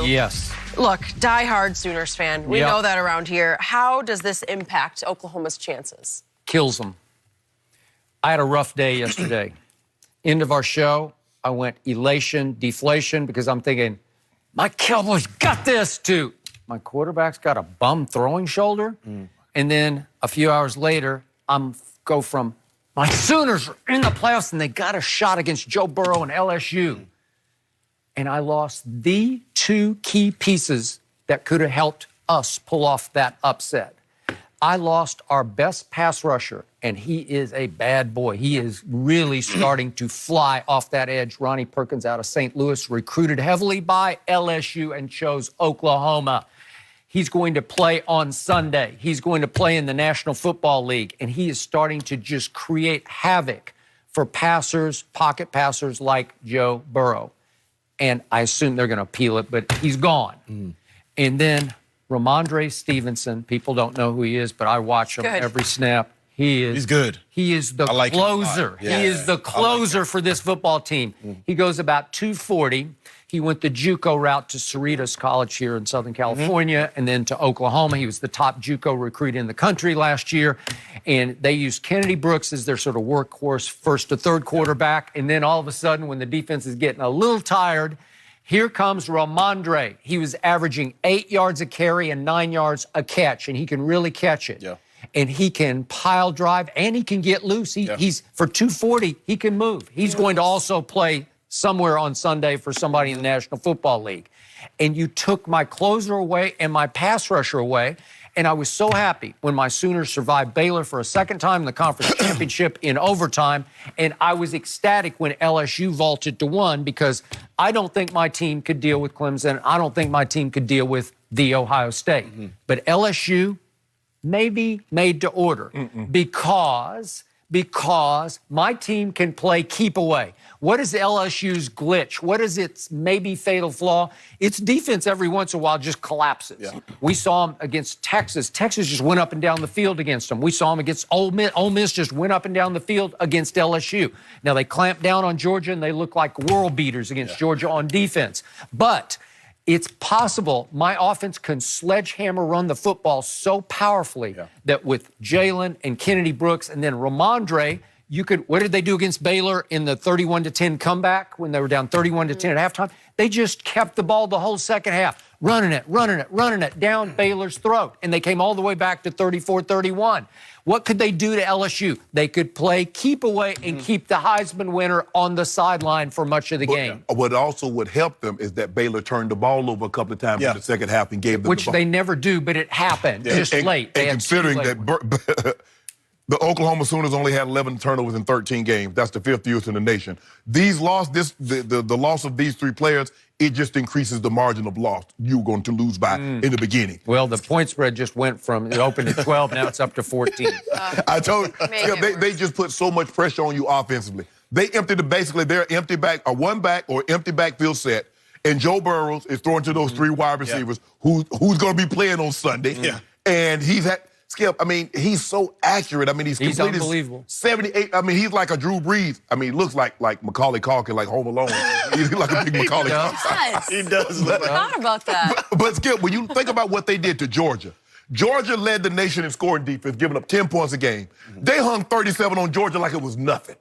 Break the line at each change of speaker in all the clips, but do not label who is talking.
you.
Yes.
Look, diehard Sooners fan. We know that around here. How does this impact Oklahoma's chances?
Kills them. I had a rough day yesterday. End of our show, I went elation, deflation, because I'm thinking, my Cowboys got this, too. My quarterback's got a bum throwing shoulder. And then a few hours later, go from, my Sooners are in the playoffs and they got a shot against Joe Burrow and LSU. And I lost the two key pieces that could have helped us pull off that upset. I lost our best pass rusher, and he is a bad boy. He is really starting to fly off that edge. Ronnie Perkins out of St. Louis, recruited heavily by LSU and chose Oklahoma. He's going to play on Sunday. He's going to play in the National Football League, and he is starting to just create havoc for passers, pocket passers like Joe Burrow. And I assume they're going to appeal it, but he's gone. And then Ramondre Stevenson, people don't know who he is, but I watch him every snap. He's
good.
He is the closer. He is the closer for this football team. He goes about 240. He went the JUCO route to Cerritos College here in Southern California and then to Oklahoma. He was the top JUCO recruit in the country last year. And they used Kennedy Brooks as their sort of workhorse first to third quarterback. And then all of a sudden, when the defense is getting a little tired, here comes Ramondre. He was averaging 8 yards a carry and 9 yards a catch, and he can really catch it. And he can pile drive, and he can get loose. He's for 240, he can move. He's going to also play somewhere on Sunday for somebody in the National Football League. And you took my closer away and my pass rusher away, and I was so happy when my Sooners survived Baylor for a second time in the conference championship in overtime, and I was ecstatic when LSU vaulted to 1 because I don't think my team could deal with Clemson. I don't think my team could deal with the Ohio State. But LSU maybe made to order because my team can play keep away. What is LSU's glitch? What is its maybe fatal flaw? Its defense every once in a while just collapses. We saw them against Texas. Texas just went up and down the field against them. We saw them against Ole Miss. Ole Miss just went up and down the field against LSU. Now, they clamped down on Georgia, and they look like world beaters against Georgia on defense. But it's possible my offense can sledgehammer run the football so powerfully that with Jalen and Kennedy Brooks and then Ramondre, you could, what did they do against Baylor in the 31-10 comeback when they were down 31-10 at halftime? They just kept the ball the whole second half, running it down Baylor's throat. And they came all the way back to 34-31. What could they do to LSU? They could play keep away and keep the Heisman winner on the sideline for much of the game.
What also would help them is that Baylor turned the ball over a couple of times in the second half and gave them
Which
the ball.
they never do, but it happened just late.
And considering that the Oklahoma Sooners only had 11 turnovers in 13 games. That's the 5th fewest in the nation. The loss of these 3 players, it just increases the margin of loss you're going to lose by in the beginning.
Well, the point spread just went from, it opened at 12, now it's up to 14.
I told you, they just put so much pressure on you offensively. They emptied basically their empty back, a one back or empty backfield set, and Joe Burrows is throwing to those 3 wide receivers who's going to be playing on Sunday. And he's had, Skip, I mean, he's so accurate. I mean, he's
unbelievable.
78. I mean, he's like a Drew Brees. I mean, he looks like Macaulay Culkin, like Home Alone. He's like a big Macaulay Culkin.
He does look
I forgot about that.
But Skip, when you think about what they did to Georgia, Georgia led the nation in scoring defense, giving up 10 points a game. They hung 37 on Georgia like it was nothing.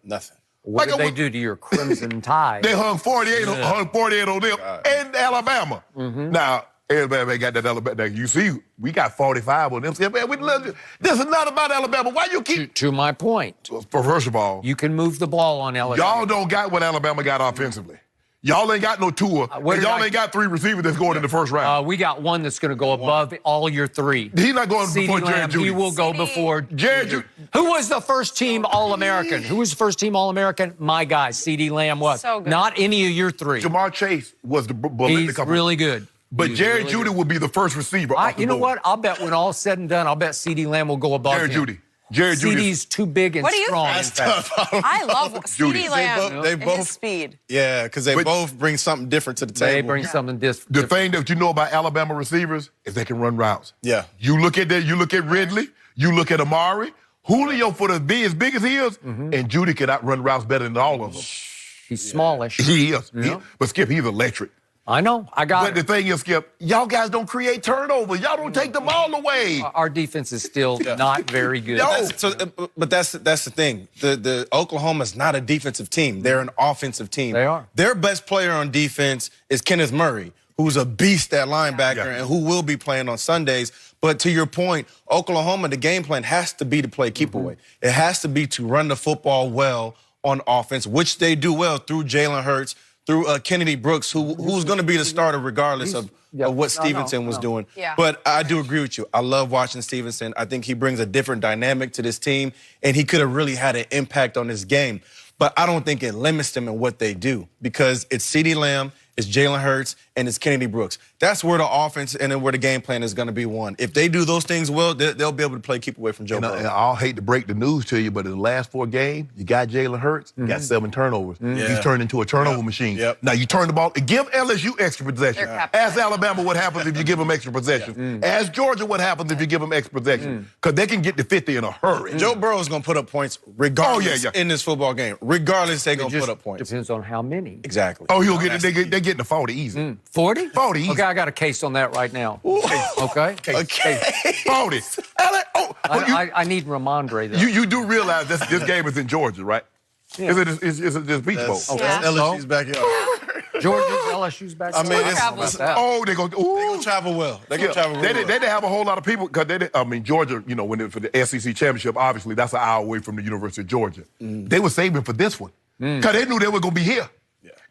What did they do to your Crimson Tide?
They hung 48 on them and Alabama. Now, everybody got that Alabama. Now, you see, we got 45 on them. This is not about Alabama. Why you keep...
To my point.
First of all...
You can move the ball on LSU.
Y'all don't got what Alabama got offensively. Y'all ain't got no Tua. And y'all ain't got 3 receivers that's going in the first round.
We got one that's going to go above all your 3.
He's not going before
Lamb,
Jared Judy.
He will go before
Jared Judy.
Who was the first team All-American? Who was the first team All-American? My guy, CeeDee Lamb was.
So good.
Not any of your 3.
Jamar Chase was the bullet.
He's really good.
But Jared Judy will be the first receiver.
You know what? I'll bet when all's said and done, I'll bet CeeDee Lamb will go above
Jared
him.
Judy. Jared Judy.
CeeDee's too big and strong.
I love CeeDee Lamb and his speed.
Yeah, because they both bring something different to the table.
They bring something different.
The thing that you know about Alabama receivers is they can run routes. You look at that. You look at Ridley. You look at Amari. Julio, for as big as he is, and Judy can outrun routes better than all of them.
He's smallish.
He is. But Skip, he's electric.
I know. I got
But
it.
the thing is, Skip, y'all guys don't create turnovers. Y'all don't take the ball away.
Our defense is still not very good.
No.
But that's the thing. The Oklahoma's not a defensive team. They're an offensive team.
They are.
Their best player on defense is Kenneth Murray, who's a beast at linebacker and who will be playing on Sundays. But to your point, Oklahoma, the game plan has to be to play keep away. It has to be to run the football well on offense, which they do well through Jalen Hurts, through Kennedy Brooks, who's going to be the starter regardless of what Stevenson was doing.
Yeah.
But I do agree with you. I love watching Stevenson. I think he brings a different dynamic to this team, and he could have really had an impact on this game. But I don't think it limits them in what they do because it's CeeDee Lamb, it's Jalen Hurts, and it's Kennedy Brooks. That's where the offense and then where the game plan is going to be won. If they do those things well, they'll be able to play keep away from Joe Burrow.
And I'll hate to break the news to you, but in the last 4 games, you got Jalen Hurts, you got 7 turnovers. He's turned into a turnover machine. Now, you turn the ball, give LSU extra possession. Ask Alabama what happens if you give them extra possession. Ask Georgia what happens if you give them extra possession. Because they can get to 50 in a hurry.
Joe Burrow is going to put up points regardless in this football game. Regardless, they're going to put up points.
Depends on how many.
Exactly.
Oh, they're getting to 40 easy.
40?
40 easy.
Okay, I got a case on that right now. Okay?
40.
I need Ramondre, though.
You do realize this game is in Georgia, right?
Yeah.
Is it this Beach Bowl?
That's LSU's backyard.
Georgia's, LSU's back.
I mean,
they're going to
travel well. They're going to travel well.
They didn't have a whole lot of people because Georgia, for the SEC championship, obviously that's an hour away from the University of Georgia. They were saving for this one because they knew they were going to be here.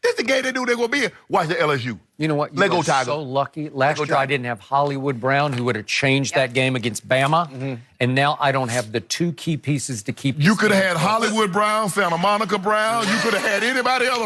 This is the game they knew they were going to be here. Watch the LSU.
You know what? You
Lego
are
Tiger.
so lucky. Last year I didn't have Hollywood Brown, who would have changed that game against Bama. And now I don't have the 2 key pieces to keep.
You could have had Hollywood Brown, Santa Monica Brown. You could have had anybody else.